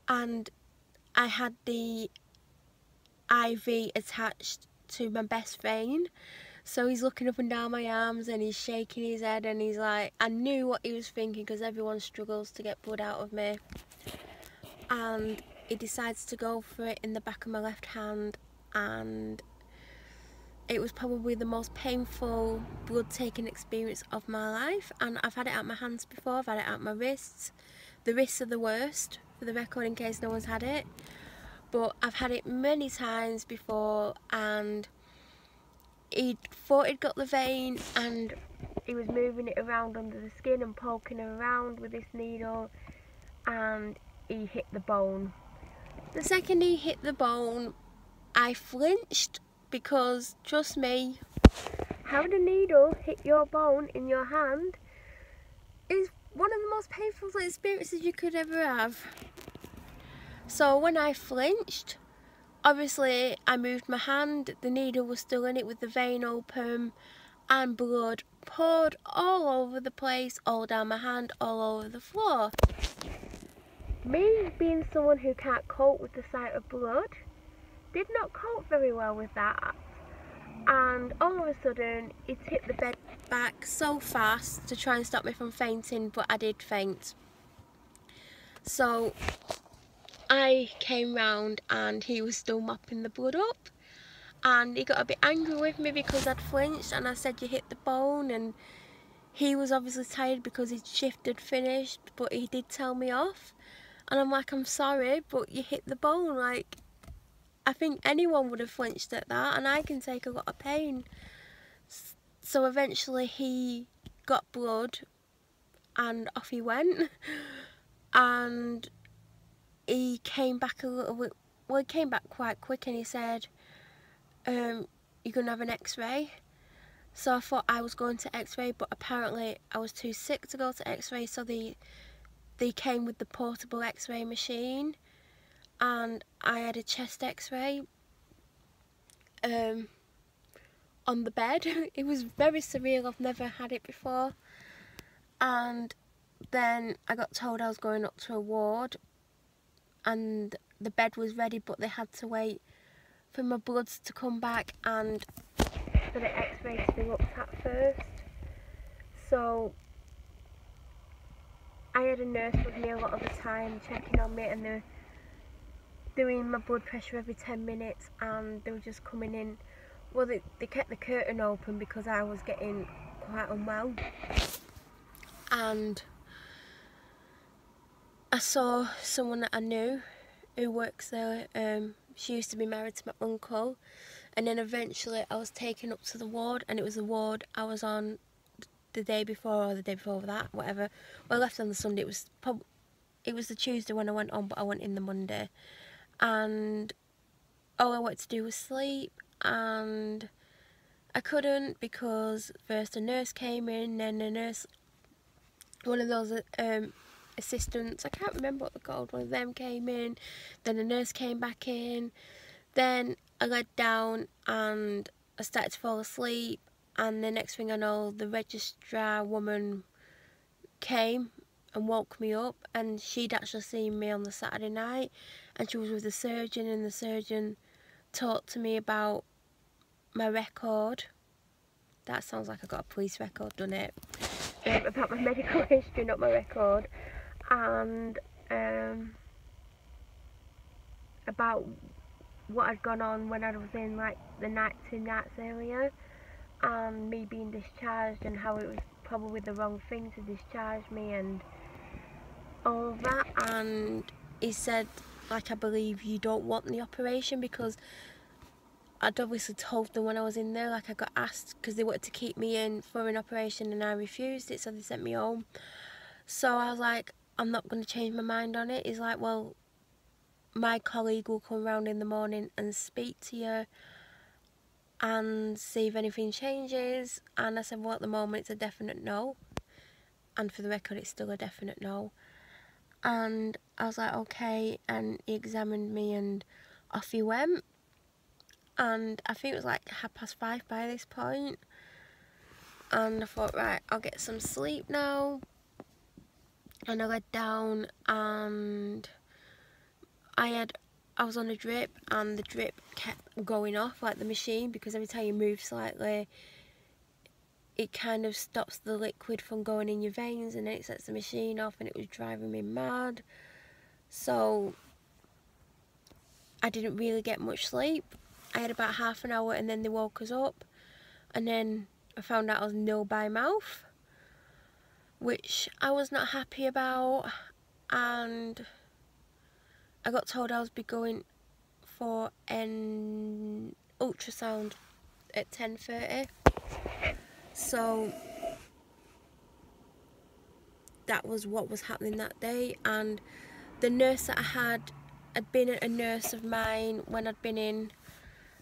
and I had the IV attached to my best vein. So he's looking up and down my arms and he's shaking his head and he's like, I knew what he was thinking because everyone struggles to get blood out of me. And he decides to go for it in the back of my left hand, and it was probably the most painful blood taking experience of my life. And I've had it out my hands before, I've had it out my wrists. The wrists are the worst, for the record, in case no one's had it. But I've had it many times before, and he thought he'd got the vein and he was moving it around under the skin and poking around with this needle, and he hit the bone. The second he hit the bone, I flinched because, trust me, having a needle hit your bone in your hand is one of the most painful experiences you could ever have. So when I flinched, obviously I moved my hand, the needle was still in it with the vein open, and blood poured all over the place, all down my hand, all over the floor. Me being someone who can't cope with the sight of blood, did not cope very well with that. And all of a sudden, he tipped the bed back so fast to try and stop me from fainting, but I did faint. So I came round and he was still mopping the blood up, and he got a bit angry with me because I'd flinched and I said you hit the bone, and he was obviously tired because his shift had finished, but he did tell me off. And I'm like, I'm sorry, but you hit the bone. Like, I think anyone would have flinched at that, and I can take a lot of pain. So eventually he got blood and off he went. And he came back a little bit, well, he came back quite quick, and he said, you're going to have an x-ray. So I thought I was going to x-ray, but apparently I was too sick to go to x-ray, so they came with the portable x-ray machine, and I had a chest x-ray on the bed. It was very surreal, I've never had it before. And then I got told I was going up to a ward, and the bed was ready, but they had to wait for my bloods to come back and for the x-ray to be looked at first. So I had a nurse with me a lot of the time checking on me, and they were doing my blood pressure every 10 minutes, and they were just coming in. Well, they kept the curtain open because I was getting quite unwell. And I saw someone that I knew who works there. She used to be married to my uncle, and then eventually I was taken up to the ward, and it was the ward I was on the day before or the day before that, whatever. Well, I left on the Sunday. It was the Tuesday when I went on, but I went in the Monday, and all I wanted to do was sleep, and I couldn't because first a nurse came in, then a nurse, one of those assistants, I can't remember what they're called, one of them came in, then the nurse came back in, then I laid down and I started to fall asleep, and the next thing I know, the registrar woman came and woke me up, and she'd actually seen me on the Saturday night, and she was with the surgeon, and the surgeon talked to me about my record. That sounds like I got a police record, doesn't it? About my medical history, not my record, and about what had gone on when I was in like the 2 nights earlier, and me being discharged, and how it was probably the wrong thing to discharge me and all of that. And he said, like, I believe you don't want the operation, because I'd obviously told them when I was in there, like, I got asked because they wanted to keep me in for an operation and I refused it, so they sent me home. So I was like, I'm not going to change my mind on it. He's like, well, my colleague will come round in the morning and speak to you and see if anything changes. And I said, well, at the moment it's a definite no, and for the record it's still a definite no. And I was like, okay, and he examined me and off he went. And I think it was like 5:30 by this point, and I thought, right, I'll get some sleep now. And I laid down, and I was on a drip, and the drip kept going off, like the machine, because every time you move slightly it kind of stops the liquid from going in your veins, and then it sets the machine off, and it was driving me mad. So I didn't really get much sleep. I had about half an hour, and then they woke us up, and then I found out I was nil by mouth, which I was not happy about, and I got told I was be going for an ultrasound at 10:30. So that was what was happening that day. And the nurse that I had been a nurse of mine when I'd been in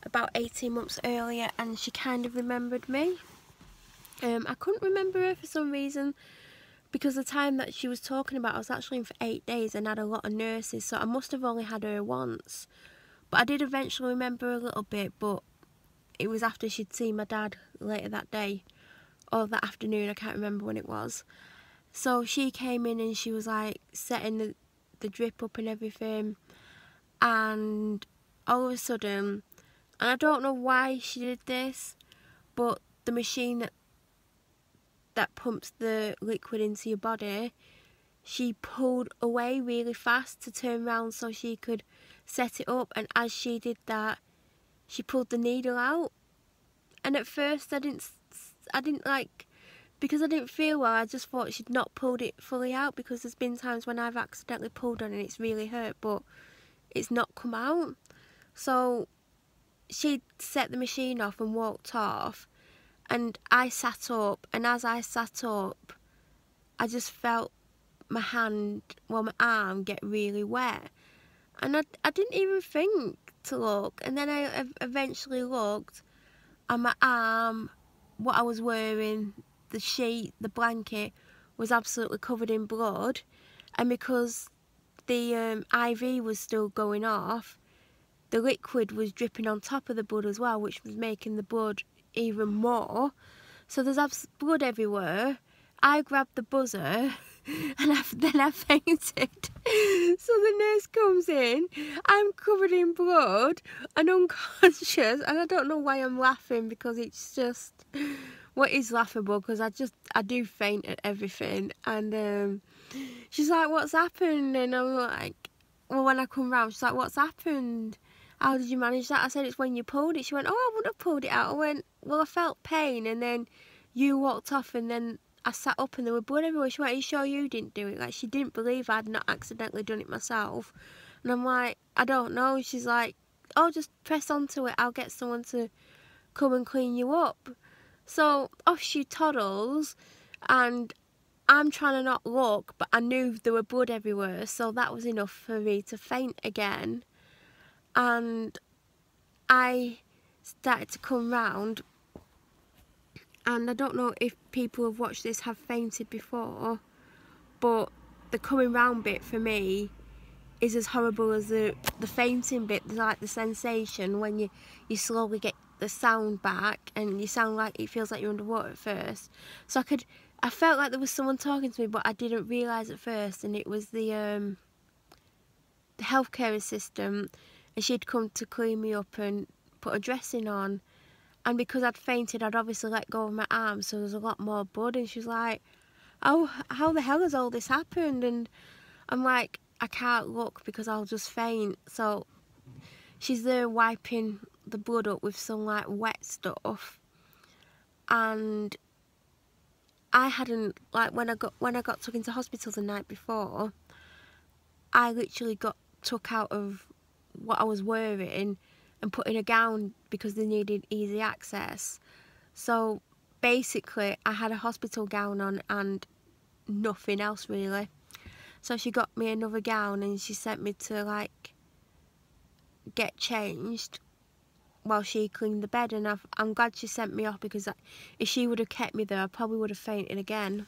about 18 months earlier, and she kind of remembered me. I couldn't remember her for some reason, because the time that she was talking about, I was actually in for 8 days and had a lot of nurses, so I must have only had her once. But I did eventually remember a little bit, but it was after she'd seen my dad later that day, or that afternoon, I can't remember when it was. So she came in and she was like setting the drip up and everything, and all of a sudden, and I don't know why she did this, but the machine that pumps the liquid into your body, she pulled away really fast to turn around so she could set it up, and as she did that, she pulled the needle out. And at first I didn't like, because I didn't feel well, I just thought she'd not pulled it fully out, because there's been times when I've accidentally pulled on and it's really hurt, but it's not come out. So she set the machine off and walked off, and I sat up, and as I sat up, I just felt my arm get really wet, and I didn't even think to look, and then I eventually looked, and my arm, what I was wearing, the sheet, the blanket, was absolutely covered in blood, and because the IV was still going off, the liquid was dripping on top of the blood as well, which was making the blood even more. So there's blood everywhere. I grabbed the buzzer and then I fainted. So the nurse comes in, I'm covered in blood and unconscious, and I don't know why I'm laughing, because it's just, what is laughable, because I do faint at everything. And she's like, what's happened? And I'm like, well, when I come round, she's like, what's happened? How did you manage that? I said, it's when you pulled it. She went, oh, I wouldn't have pulled it out. I went, well, I felt pain, and then you walked off, and then I sat up and there was blood everywhere. She went, are you sure you didn't do it? Like, she didn't believe I'd not accidentally done it myself. And I'm like, I don't know. She's like, oh, just press onto it. I'll get someone to come and clean you up. So off she toddles, and I'm trying to not look, but I knew there were blood everywhere, so that was enough for me to faint again. And I started to come round, and I don't know if people who've watched this have fainted before, but the coming round bit for me is as horrible as the fainting bit. Like the sensation when you slowly get the sound back, and you sound like, it feels like you're underwater at first. So I felt like there was someone talking to me, but I didn't realise at first, and it was the healthcare assistant, and she'd come to clean me up and put a dressing on, and because I'd fainted, I'd obviously let go of my arm, so there's a lot more blood. And she's like, oh, how the hell has all this happened? And I'm like, I can't look because I'll just faint. So she's there wiping the blood up with some like wet stuff, and I hadn't, like, when I got took into hospital the night before, I literally got took out of what I was wearing and put in a gown because they needed easy access. So basically I had a hospital gown on and nothing else really. So she got me another gown, and she sent me to like get changed while she cleaned the bed, and I'm glad she sent me off, because if she would have kept me there, I probably would have fainted again.